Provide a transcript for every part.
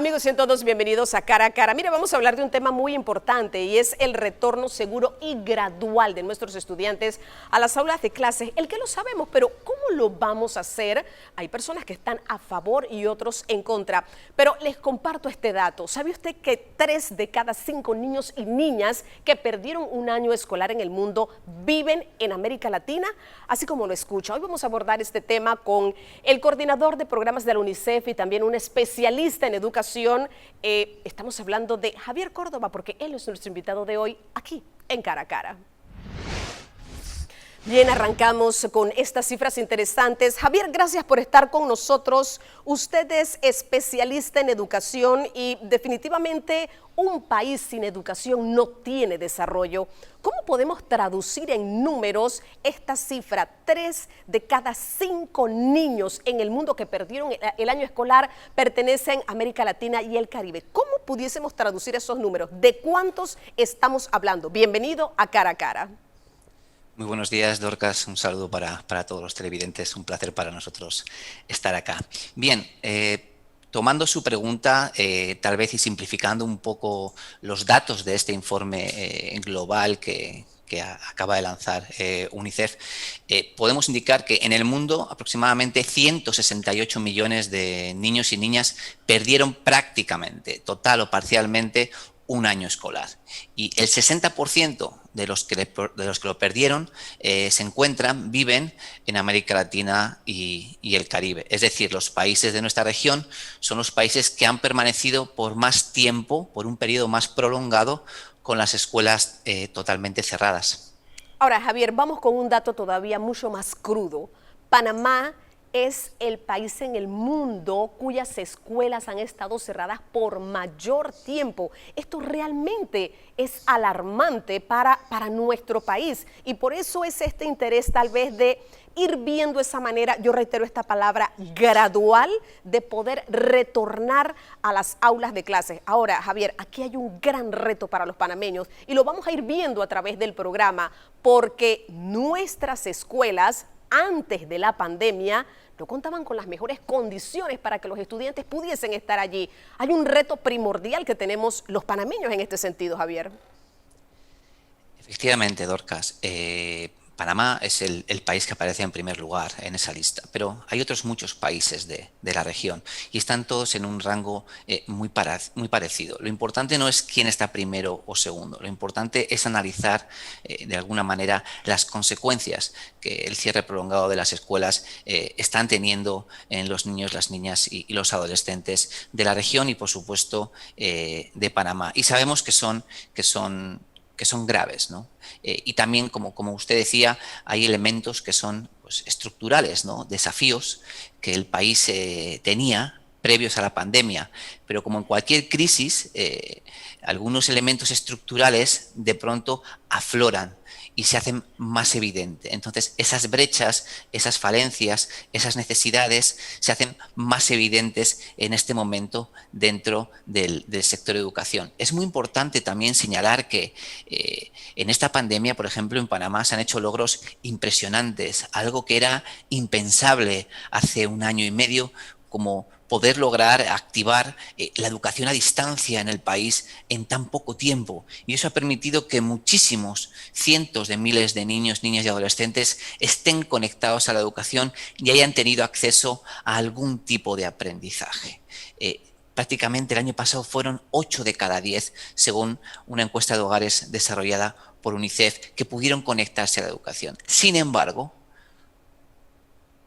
Amigos, sean todos bienvenidos a Cara a Cara. Mire, vamos a hablar de un tema muy importante y es el retorno seguro y gradual de nuestros estudiantes a las aulas de clases. El que lo sabemos, pero ¿cómo lo vamos a hacer? Hay personas que están a favor y otros en contra. Pero les comparto este dato. ¿Sabe usted que 3 de cada 5 niños y niñas que perdieron un año escolar en el mundo viven en América Latina? Así como lo escucha. Hoy vamos a abordar este tema con el coordinador de programas de la UNICEF y también un especialista en educación. Estamos hablando de Javier Córdoba porque él es nuestro invitado de hoy aquí en Cara a Cara. Bien, arrancamos con estas cifras interesantes. Javier, gracias por estar con nosotros. Usted es especialista en educación y definitivamente un país sin educación no tiene desarrollo. ¿Cómo podemos traducir en números esta cifra? 3 de cada 5 niños en el mundo que perdieron el año escolar pertenecen a América Latina y el Caribe. ¿Cómo pudiésemos traducir esos números? ¿De cuántos estamos hablando? Bienvenido a Cara a Cara. Muy buenos días, Dorcas. Un saludo para todos los televidentes. Un placer para nosotros estar acá. Bien, tomando su pregunta, tal vez y simplificando un poco los datos de este informe global que acaba de lanzar UNICEF, podemos indicar que en el mundo aproximadamente 168 millones de niños y niñas perdieron prácticamente, total o parcialmente, un año escolar. Y el 60% de los que lo perdieron viven en América Latina y el Caribe. Es decir, los países de nuestra región son los países que han permanecido por más tiempo, por un periodo más prolongado, con las escuelas totalmente cerradas. Ahora, Javier, vamos con un dato todavía mucho más crudo. Panamá es el país en el mundo cuyas escuelas han estado cerradas por mayor tiempo. Esto realmente es alarmante para nuestro país y por eso es este interés tal vez de ir viendo esa manera, yo reitero esta palabra, gradual, de poder retornar a las aulas de clases. Ahora, Javier, aquí hay un gran reto para los panameños y lo vamos a ir viendo a través del programa porque nuestras escuelas antes de la pandemia no contaban con las mejores condiciones para que los estudiantes pudiesen estar allí. Hay un reto primordial que tenemos los panameños en este sentido, Javier. Efectivamente, Dorcas. Panamá es el país que aparece en primer lugar en esa lista, pero hay otros muchos países de la región y están todos en un rango muy parecido. Lo importante no es quién está primero o segundo, lo importante es analizar de alguna manera las consecuencias que el cierre prolongado de las escuelas están teniendo en los niños, las niñas y los adolescentes de la región y por supuesto de Panamá. Y sabemos que son graves, ¿no? Y también, como usted decía, hay elementos que son pues, estructurales, ¿no? Desafíos que el país tenía previos a la pandemia, pero como en cualquier crisis, algunos elementos estructurales de pronto afloran y se hacen más evidentes. Entonces, esas brechas, esas falencias, esas necesidades se hacen más evidentes en este momento dentro del sector educación. Es muy importante también señalar que en esta pandemia, por ejemplo, en Panamá se han hecho logros impresionantes, algo que era impensable hace un año y medio, como poder lograr activar la educación a distancia en el país en tan poco tiempo. Y eso ha permitido que muchísimos, cientos de miles de niños, niñas y adolescentes estén conectados a la educación y hayan tenido acceso a algún tipo de aprendizaje. Prácticamente el año pasado fueron 8 de cada 10, según una encuesta de hogares desarrollada por UNICEF, que pudieron conectarse a la educación. Sin embargo,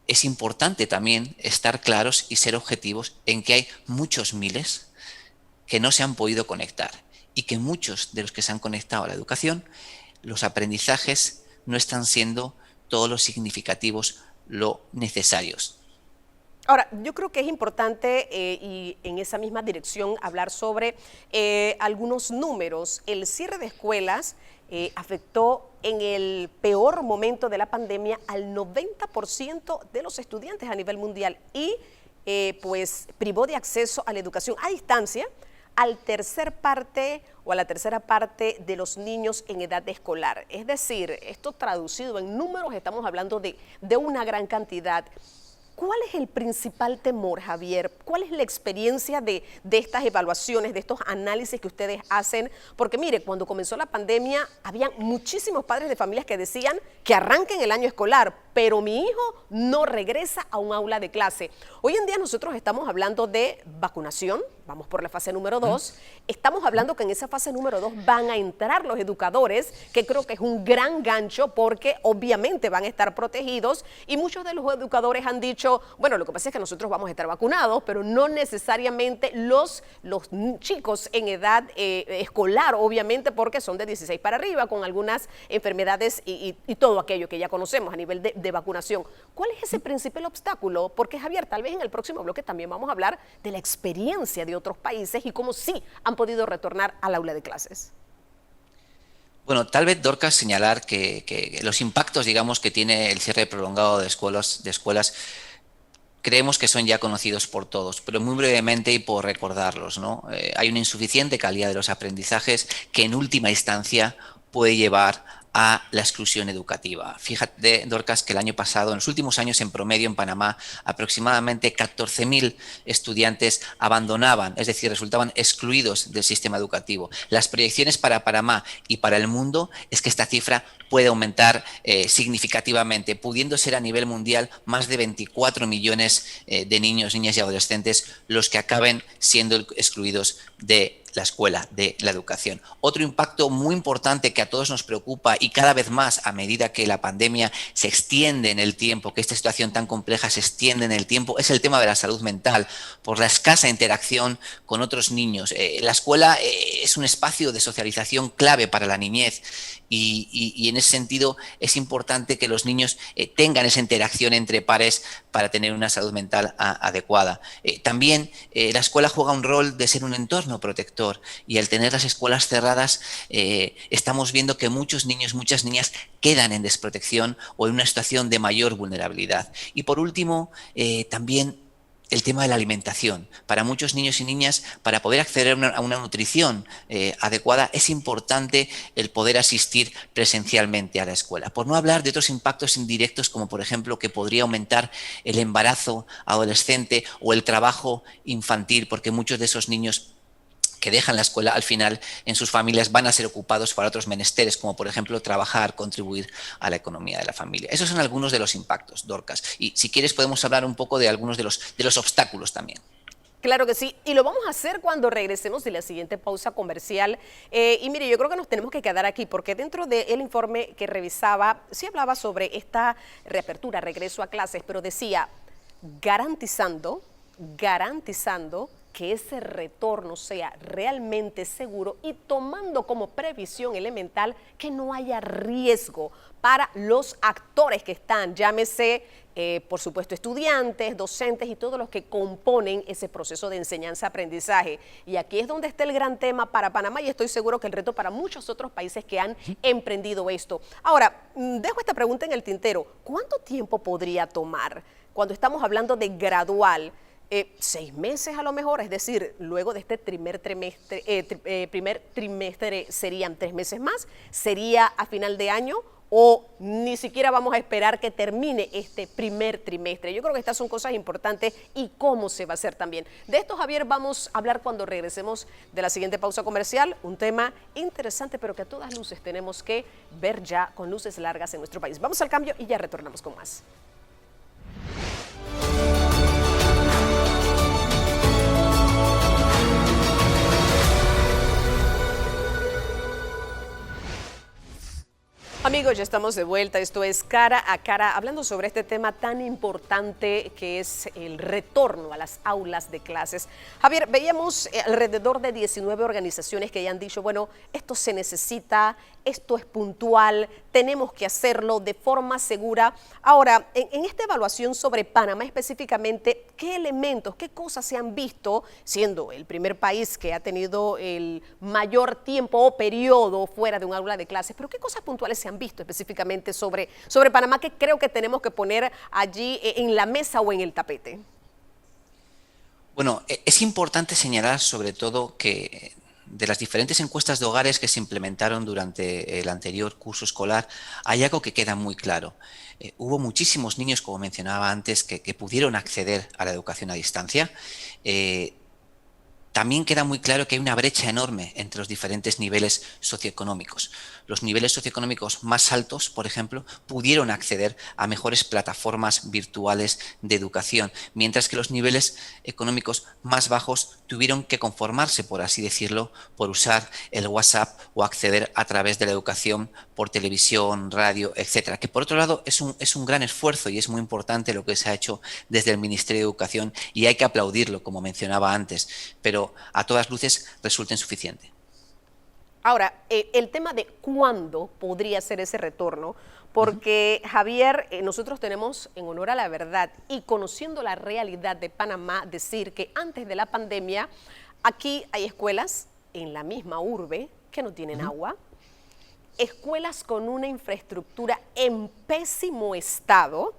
es importante también estar claros y ser objetivos en que hay muchos miles que no se han podido conectar y que muchos de los que se han conectado a la educación, los aprendizajes no están siendo todos los significativos, lo necesarios. Ahora, yo creo que es importante y en esa misma dirección hablar sobre algunos números. El cierre de escuelas afectó en el peor momento de la pandemia al 90% de los estudiantes a nivel mundial y pues privó de acceso a la educación a distancia a la tercera parte de los niños en edad escolar. Es decir, esto traducido en números, estamos hablando de una gran cantidad. ¿Cuál es el principal temor, Javier? ¿Cuál es la experiencia de estas evaluaciones, de estos análisis que ustedes hacen? Porque mire, cuando comenzó la pandemia, había muchísimos padres de familias que decían que arranquen el año escolar, pero mi hijo no regresa a un aula de clase. Hoy en día nosotros estamos hablando de vacunación, vamos por la fase número 2, estamos hablando que en esa fase número 2 van a entrar los educadores, que creo que es un gran gancho porque obviamente van a estar protegidos y muchos de los educadores han dicho, bueno, lo que pasa es que nosotros vamos a estar vacunados, pero no necesariamente los chicos en edad escolar, obviamente porque son de 16 para arriba, con algunas enfermedades y todo aquello que ya conocemos a nivel de vacunación. ¿Cuál es ese principal obstáculo? Porque Javier, tal vez en el próximo bloque también vamos a hablar de la experiencia de otros países y cómo sí han podido retornar al aula de clases. Bueno, tal vez, Dorcas, señalar que los impactos, digamos, que tiene el cierre prolongado de escuelas creemos que son ya conocidos por todos, pero muy brevemente y por recordarlos, ¿no? Hay una insuficiente calidad de los aprendizajes que en última instancia puede llevar a la exclusión educativa. Fíjate, Dorcas, que el año pasado, en los últimos años en promedio en Panamá, aproximadamente 14.000 estudiantes abandonaban, es decir, resultaban excluidos del sistema educativo. Las proyecciones para Panamá y para el mundo es que esta cifra puede aumentar significativamente, pudiendo ser a nivel mundial más de 24 millones de niños, niñas y adolescentes los que acaben siendo excluidos de la escuela, de la educación. Otro impacto muy importante que a todos nos preocupa y cada vez más a medida que la pandemia se extiende en el tiempo, que esta situación tan compleja se extiende en el tiempo, es el tema de la salud mental, por la escasa interacción con otros niños. La escuela es un espacio de socialización clave para la niñez y en ese sentido es importante que los niños tengan esa interacción entre pares para tener una salud mental adecuada. También la escuela juega un rol de ser un entorno protector y al tener las escuelas cerradas estamos viendo que muchos niños, muchas niñas quedan en desprotección o en una situación de mayor vulnerabilidad. Y por último, también el tema de la alimentación. Para muchos niños y niñas, para poder acceder a una nutrición adecuada, es importante el poder asistir presencialmente a la escuela. Por no hablar de otros impactos indirectos, como por ejemplo que podría aumentar el embarazo adolescente o el trabajo infantil, porque muchos de esos niños que dejan la escuela al final en sus familias van a ser ocupados para otros menesteres, como por ejemplo trabajar, contribuir a la economía de la familia. Esos son algunos de los impactos, Dorcas. Y si quieres podemos hablar un poco de algunos de los obstáculos también. Claro que sí, y lo vamos a hacer cuando regresemos de la siguiente pausa comercial. Y mire, yo creo que nos tenemos que quedar aquí porque dentro del informe que revisaba, sí hablaba sobre esta reapertura, regreso a clases, pero decía garantizando que ese retorno sea realmente seguro y tomando como previsión elemental que no haya riesgo para los actores que están, llámese, por supuesto, estudiantes, docentes y todos los que componen ese proceso de enseñanza-aprendizaje. Y aquí es donde está el gran tema para Panamá y estoy seguro que el reto para muchos otros países que han emprendido esto. Ahora, dejo esta pregunta en el tintero. ¿Cuánto tiempo podría tomar cuando estamos hablando de gradual? 6 meses a lo mejor, es decir, luego de este primer trimestre serían 3 meses más, sería a final de año o ni siquiera vamos a esperar que termine este primer trimestre. Yo creo que estas son cosas importantes y cómo se va a hacer también. De esto, Javier, vamos a hablar cuando regresemos de la siguiente pausa comercial, un tema interesante pero que a todas luces tenemos que ver ya con luces largas en nuestro país. Vamos al cambio y ya retornamos con más. Amigos, ya estamos de vuelta. Esto es Cara a Cara, hablando sobre este tema tan importante que es el retorno a las aulas de clases. Javier, veíamos alrededor de 19 organizaciones que ya han dicho, bueno, esto se necesita, esto es puntual, tenemos que hacerlo de forma segura. Ahora, en esta evaluación sobre Panamá específicamente, ¿qué elementos, qué cosas se han visto, siendo el primer país que ha tenido el mayor tiempo o periodo fuera de un aula de clases, pero qué cosas puntuales se han visto específicamente sobre Panamá que creo que tenemos que poner allí en la mesa o en el tapete? Bueno, es importante señalar sobre todo que de las diferentes encuestas de hogares que se implementaron durante el anterior curso escolar, hay algo que queda muy claro. Hubo muchísimos niños, como mencionaba antes, que pudieron acceder a la educación a distancia. También queda muy claro que hay una brecha enorme entre los diferentes niveles socioeconómicos. Los niveles socioeconómicos más altos, por ejemplo, pudieron acceder a mejores plataformas virtuales de educación, mientras que los niveles económicos más bajos tuvieron que conformarse, por así decirlo, por usar el WhatsApp o acceder a través de la educación por televisión, radio, etcétera. Que por otro lado es un gran esfuerzo y es muy importante lo que se ha hecho desde el Ministerio de Educación y hay que aplaudirlo, como mencionaba antes, pero a todas luces resulta insuficiente. Ahora, el tema de cuándo podría ser ese retorno, porque Javier, nosotros tenemos, en honor a la verdad y conociendo la realidad de Panamá, decir que antes de la pandemia, aquí hay escuelas en la misma urbe que no tienen agua, escuelas con una infraestructura en pésimo estado.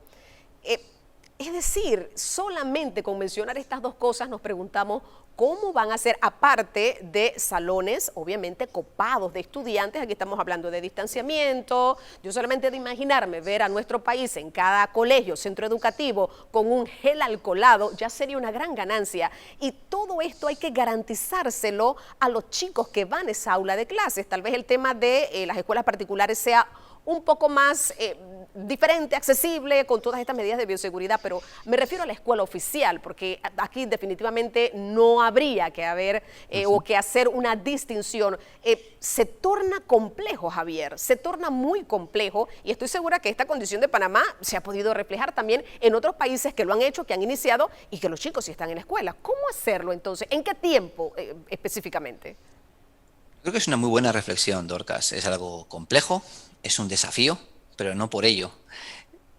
Es decir, solamente con mencionar estas dos cosas nos preguntamos cómo van a ser, aparte de salones, obviamente copados de estudiantes. Aquí estamos hablando de distanciamiento. Yo solamente de imaginarme ver a nuestro país en cada colegio, centro educativo, con un gel alcoholado, ya sería una gran ganancia. Y todo esto hay que garantizárselo a los chicos que van a esa aula de clases. Tal vez el tema de las escuelas particulares sea un poco más diferente, accesible, con todas estas medidas de bioseguridad, pero me refiero a la escuela oficial, porque aquí definitivamente no habría que haber o que hacer una distinción. Se torna complejo, Javier, se torna muy complejo, y estoy segura que esta condición de Panamá se ha podido reflejar también en otros países que lo han hecho, que han iniciado, y que los chicos sí están en la escuela. ¿Cómo hacerlo entonces? ¿En qué tiempo específicamente? Creo que es una muy buena reflexión, Dorcas. Es algo complejo, es un desafío, pero no por ello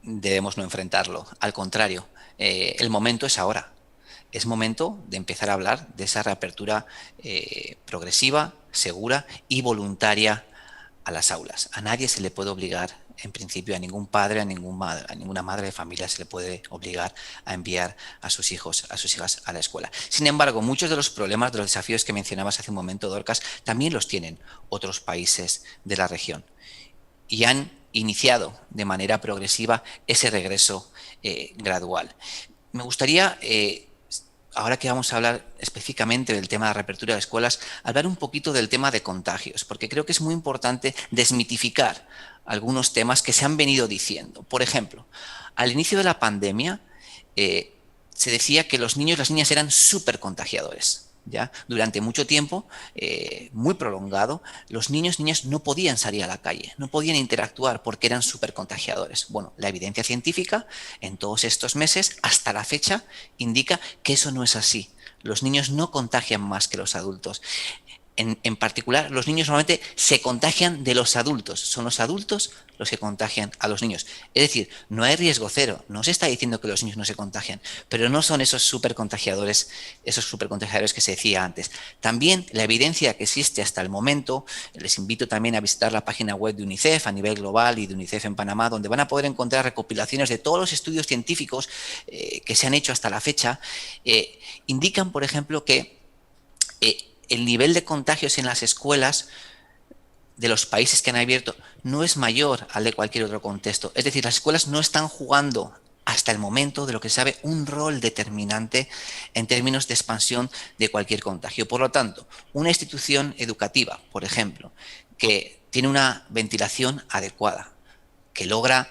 debemos no enfrentarlo. Al contrario, el momento es ahora. Es momento de empezar a hablar de esa reapertura progresiva, segura y voluntaria a las aulas. A nadie se le puede obligar, en principio, a ningún padre, a ninguna madre de familia se le puede obligar a enviar a sus hijos, a sus hijas a la escuela. Sin embargo, muchos de los problemas, de los desafíos que mencionabas hace un momento, Dorcas, también los tienen otros países de la región y han iniciado de manera progresiva ese regreso gradual. Me gustaría, ahora que vamos a hablar específicamente del tema de la reapertura de escuelas, hablar un poquito del tema de contagios, porque creo que es muy importante desmitificar algunos temas que se han venido diciendo. Por ejemplo, al inicio de la pandemia se decía que los niños y las niñas eran súper contagiadores. ¿Ya? Durante mucho tiempo, muy prolongado, los niños y niñas no podían salir a la calle, no podían interactuar porque eran súper contagiadores. Bueno, la evidencia científica en todos estos meses, hasta la fecha, indica que eso no es así. Los niños no contagian más que los adultos. En particular, los niños normalmente se contagian de los adultos. Son los adultos los que contagian a los niños. Es decir, no hay riesgo cero. No se está diciendo que los niños no se contagian, pero no son esos supercontagiadores que se decía antes. También la evidencia que existe hasta el momento, les invito también a visitar la página web de UNICEF a nivel global y de UNICEF en Panamá, donde van a poder encontrar recopilaciones de todos los estudios científicos que se han hecho hasta la fecha. Indican, por ejemplo, que el nivel de contagios en las escuelas de los países que han abierto no es mayor al de cualquier otro contexto. Es decir, las escuelas no están jugando hasta el momento, de lo que se sabe, un rol determinante en términos de expansión de cualquier contagio. Por lo tanto, una institución educativa, por ejemplo, que tiene una ventilación adecuada, que logra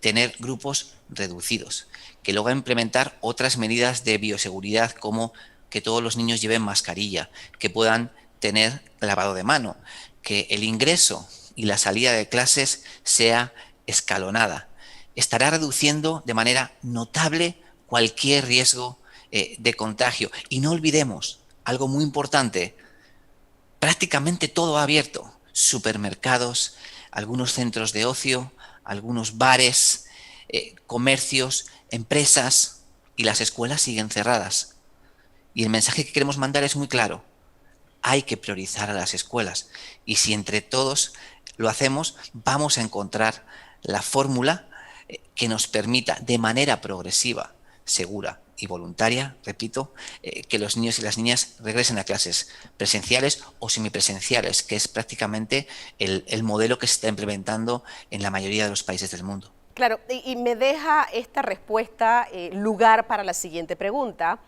tener grupos reducidos, que logra implementar otras medidas de bioseguridad como que todos los niños lleven mascarilla, que puedan tener lavado de mano, que el ingreso y la salida de clases sea escalonada. Estará reduciendo de manera notable cualquier riesgo de contagio. Y no olvidemos algo muy importante, prácticamente todo ha abierto. Supermercados, algunos centros de ocio, algunos bares, comercios, empresas, y las escuelas siguen cerradas. Y el mensaje que queremos mandar es muy claro. Hay que priorizar a las escuelas. Y si entre todos lo hacemos, vamos a encontrar la fórmula que nos permita de manera progresiva, segura y voluntaria, repito, que los niños y las niñas regresen a clases presenciales o semipresenciales, que es prácticamente el modelo que se está implementando en la mayoría de los países del mundo. Claro, y me deja esta respuesta lugar para la siguiente pregunta.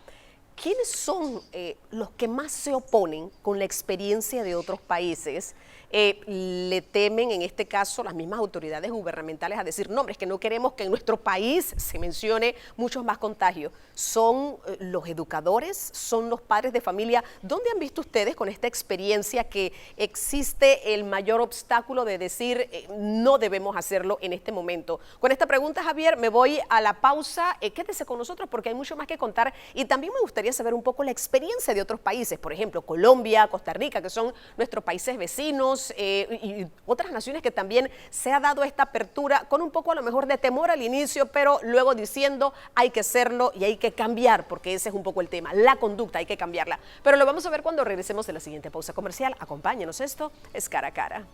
¿Quiénes son los que más se oponen con la experiencia de otros países? Le temen, en este caso, las mismas autoridades gubernamentales a decir, no, hombre, es que no queremos que en nuestro país se mencione muchos más contagios. ¿Son los educadores? ¿Son los padres de familia? ¿Dónde han visto ustedes con esta experiencia que existe el mayor obstáculo de decir no debemos hacerlo en este momento? Con esta pregunta, Javier, me voy a la pausa. Quédese con nosotros porque hay mucho más que contar y también me gustaría saber un poco la experiencia de otros países, por ejemplo, Colombia, Costa Rica, que son nuestros países vecinos, y otras naciones que también se ha dado esta apertura con un poco a lo mejor de temor al inicio, pero luego diciendo hay que hacerlo y hay que cambiar, porque ese es un poco el tema, la conducta hay que cambiarla. Pero lo vamos a ver cuando regresemos de la siguiente pausa comercial. Acompáñenos, esto es Cara a Cara.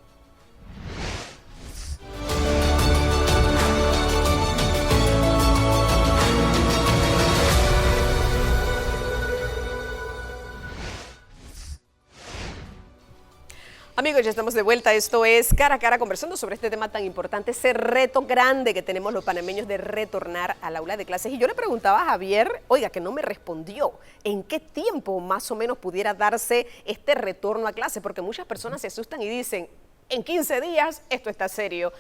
Amigos, ya estamos de vuelta. Esto es Cara a Cara, conversando sobre este tema tan importante, ese reto grande que tenemos los panameños de retornar al aula de clases. Y yo le preguntaba a Javier, oiga, que no me respondió, ¿en qué tiempo más o menos pudiera darse este retorno a clase? Porque muchas personas se asustan y dicen, en 15 días esto está serio.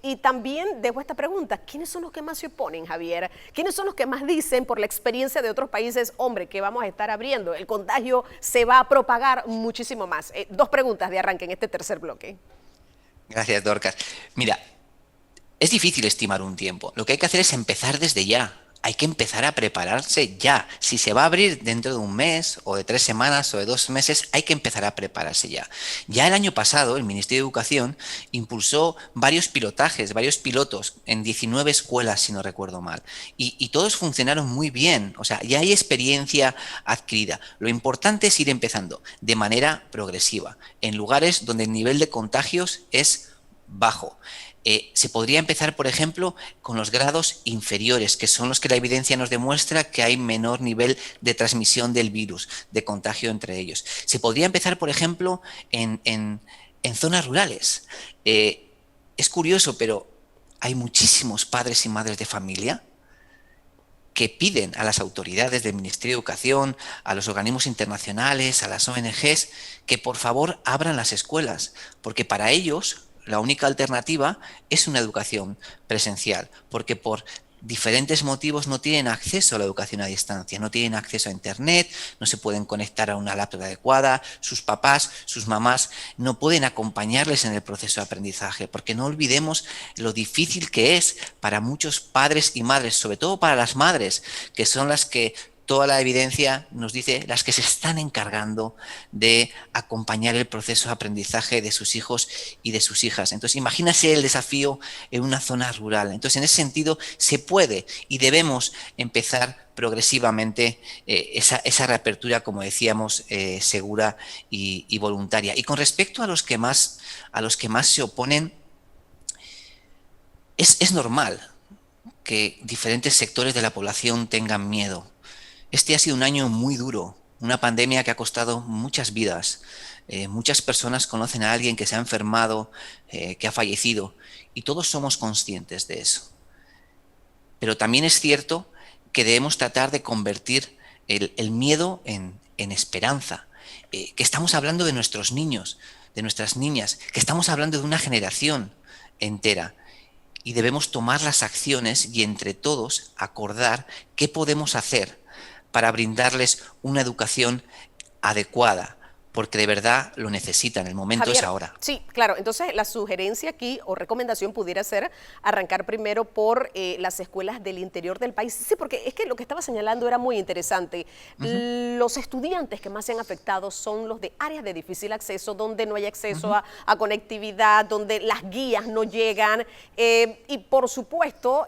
Y también dejo esta pregunta, ¿quiénes son los que más se oponen, Javier? ¿Quiénes son los que más dicen por la experiencia de otros países, hombre, que vamos a estar abriendo? El contagio se va a propagar muchísimo más. Dos preguntas de arranque en este tercer bloque. Gracias, Dorcas. Mira, es difícil estimar un tiempo. Lo que hay que hacer es empezar desde ya. Hay que empezar a prepararse ya. Si se va a abrir dentro de un mes, o de 3 semanas, o de 2 meses, hay que empezar a prepararse ya. Ya el año pasado, el Ministerio de Educación impulsó varios pilotajes, varios pilotos en 19 escuelas, si no recuerdo mal. Y todos funcionaron muy bien. O sea, ya hay experiencia adquirida. Lo importante es ir empezando de manera progresiva, en lugares donde el nivel de contagios es bajo. Se podría empezar, por ejemplo, con los grados inferiores, que son los que la evidencia nos demuestra que hay menor nivel de transmisión del virus, de contagio entre ellos. Se podría empezar, por ejemplo, en zonas rurales. Es curioso, pero hay muchísimos padres y madres de familia que piden a las autoridades del Ministerio de Educación, a los organismos internacionales, a las ONGs, que por favor abran las escuelas, porque para ellos la única alternativa es una educación presencial, porque por diferentes motivos no tienen acceso a la educación a distancia, no tienen acceso a internet, no se pueden conectar a una laptop adecuada, sus papás, sus mamás no pueden acompañarles en el proceso de aprendizaje, porque no olvidemos lo difícil que es para muchos padres y madres, sobre todo para las madres, que son las que toda la evidencia nos dice las que se están encargando de acompañar el proceso de aprendizaje de sus hijos y de sus hijas. Entonces, imagínase el desafío en una zona rural. Entonces, en ese sentido, se puede y debemos empezar progresivamente esa reapertura, como decíamos, segura y voluntaria. Y con respecto a los que más se oponen, es normal que diferentes sectores de la población tengan miedo. Este ha sido un año muy duro, una pandemia que ha costado muchas vidas. Muchas personas conocen a alguien que se ha enfermado, que ha fallecido, y todos somos conscientes de eso. Pero también es cierto que debemos tratar de convertir el miedo en esperanza, que estamos hablando de nuestros niños, de nuestras niñas, que estamos hablando de una generación entera. Y debemos tomar las acciones y entre todos acordar qué podemos hacer para brindarles una educación adecuada, porque de verdad lo necesitan, el momento Javier, es ahora. Sí, claro, entonces la sugerencia aquí o recomendación pudiera ser arrancar primero por las escuelas del interior del país. Sí, porque es que lo que estaba señalando era muy interesante. Los estudiantes que más se han afectado son los de áreas de difícil acceso, donde no hay acceso a conectividad, donde las guías no llegan y por supuesto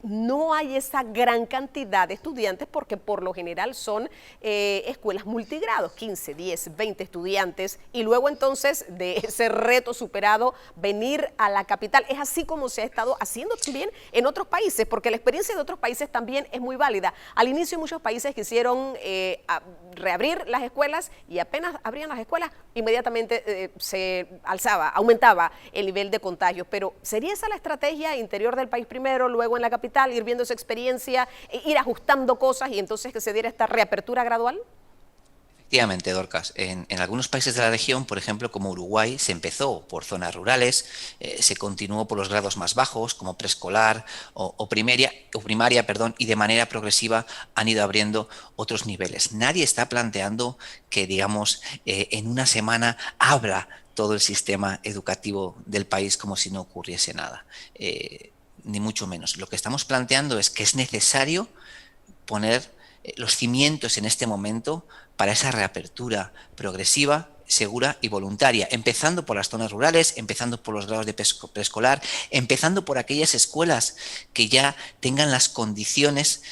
no hay esa gran cantidad de estudiantes porque por lo general son escuelas multigrados, 15, 10, 20 obviamente estudiantes, y luego entonces de ese reto superado, venir a la capital. Es así como se ha estado haciendo también en otros países, porque la experiencia de otros países también es muy válida. Al inicio muchos países quisieron reabrir las escuelas y apenas abrían las escuelas, inmediatamente se alzaba, aumentaba el nivel de contagios. Pero ¿sería esa la estrategia? Interior del país primero, luego en la capital, ir viendo esa experiencia, ir ajustando cosas y entonces que se diera esta reapertura gradual. Efectivamente, Dorcas. En algunos países de la región, por ejemplo, como Uruguay, se empezó por zonas rurales, se continuó por los grados más bajos, como preescolar o primaria, y de manera progresiva han ido abriendo otros niveles. Nadie está planteando que, digamos, en una semana abra todo el sistema educativo del país como si no ocurriese nada, ni mucho menos. Lo que estamos planteando es que es necesario poner los cimientos en este momento para esa reapertura progresiva, segura y voluntaria, empezando por las zonas rurales, empezando por los grados de preescolar, empezando por aquellas escuelas que ya tengan las condiciones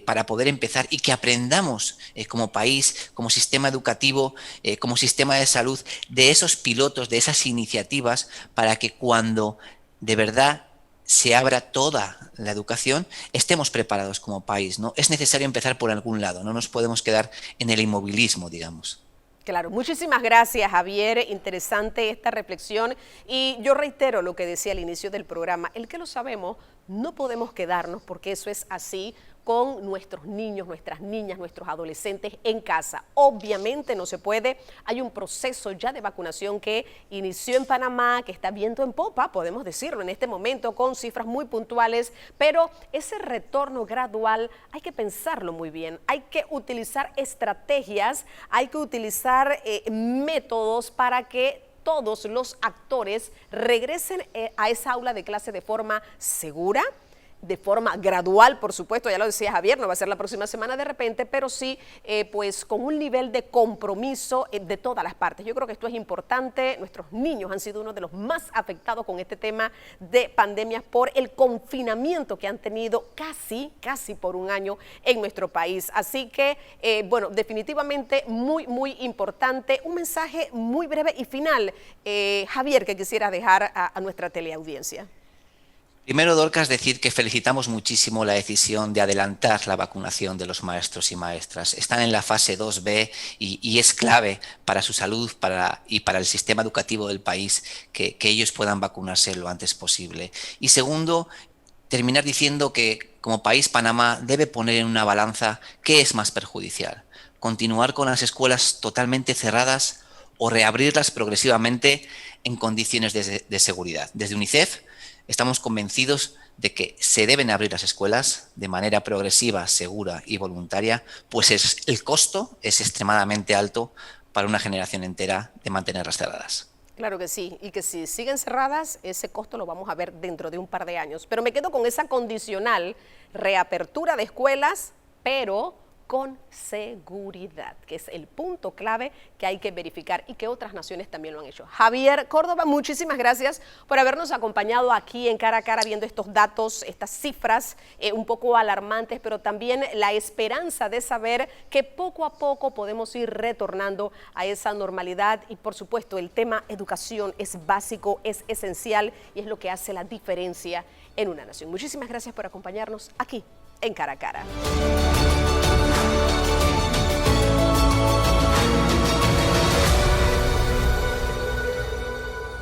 para poder empezar y que aprendamos como país, como sistema educativo, como sistema de salud, de esos pilotos, de esas iniciativas, para que cuando de verdad se abra toda la educación, estemos preparados como país, ¿no? Es necesario empezar por algún lado, no nos podemos quedar en el inmovilismo, digamos. Claro, muchísimas gracias, Javier. Interesante esta reflexión. Y yo reitero lo que decía al inicio del programa, el que lo sabemos, no podemos quedarnos, porque eso es así, con nuestros niños, nuestras niñas, nuestros adolescentes en casa. Obviamente no se puede. Hay un proceso ya de vacunación que inició en Panamá, que está viento en popa, podemos decirlo en este momento, con cifras muy puntuales, pero ese retorno gradual hay que pensarlo muy bien. Hay que utilizar estrategias, hay que utilizar métodos para que todos los actores regresen a esa aula de clase de forma segura, de forma gradual, por supuesto, ya lo decía Javier, no va a ser la próxima semana de repente, pero sí pues con un nivel de compromiso de todas las partes. Yo creo que esto es importante. Nuestros niños han sido uno de los más afectados con este tema de pandemias por el confinamiento que han tenido casi por un año en nuestro país. Así que, bueno, definitivamente muy importante. Un mensaje muy breve y final, Javier, que quisiera dejar a nuestra teleaudiencia. Primero, Dorcas, decir que felicitamos muchísimo la decisión de adelantar la vacunación de los maestros y maestras. Están en la fase 2B y es clave para su salud y para el sistema educativo del país que ellos puedan vacunarse lo antes posible. Y segundo, terminar diciendo que como país Panamá debe poner en una balanza qué es más perjudicial: continuar con las escuelas totalmente cerradas o reabrirlas progresivamente en condiciones de seguridad. Desde UNICEF estamos convencidos de que se deben abrir las escuelas de manera progresiva, segura y voluntaria, pues el costo es extremadamente alto para una generación entera de mantenerlas cerradas. Claro que sí, y que si siguen cerradas, ese costo lo vamos a ver dentro de un par de años. Pero me quedo con esa condicional reapertura de escuelas, pero con seguridad, que es el punto clave que hay que verificar y que otras naciones también lo han hecho. Javier Córdoba, muchísimas gracias por habernos acompañado aquí en Cara a Cara viendo estos datos, estas cifras un poco alarmantes, pero también la esperanza de saber que poco a poco podemos ir retornando a esa normalidad. Y por supuesto el tema educación es básico, es esencial y es lo que hace la diferencia en una nación. Muchísimas gracias por acompañarnos aquí en Cara a Cara.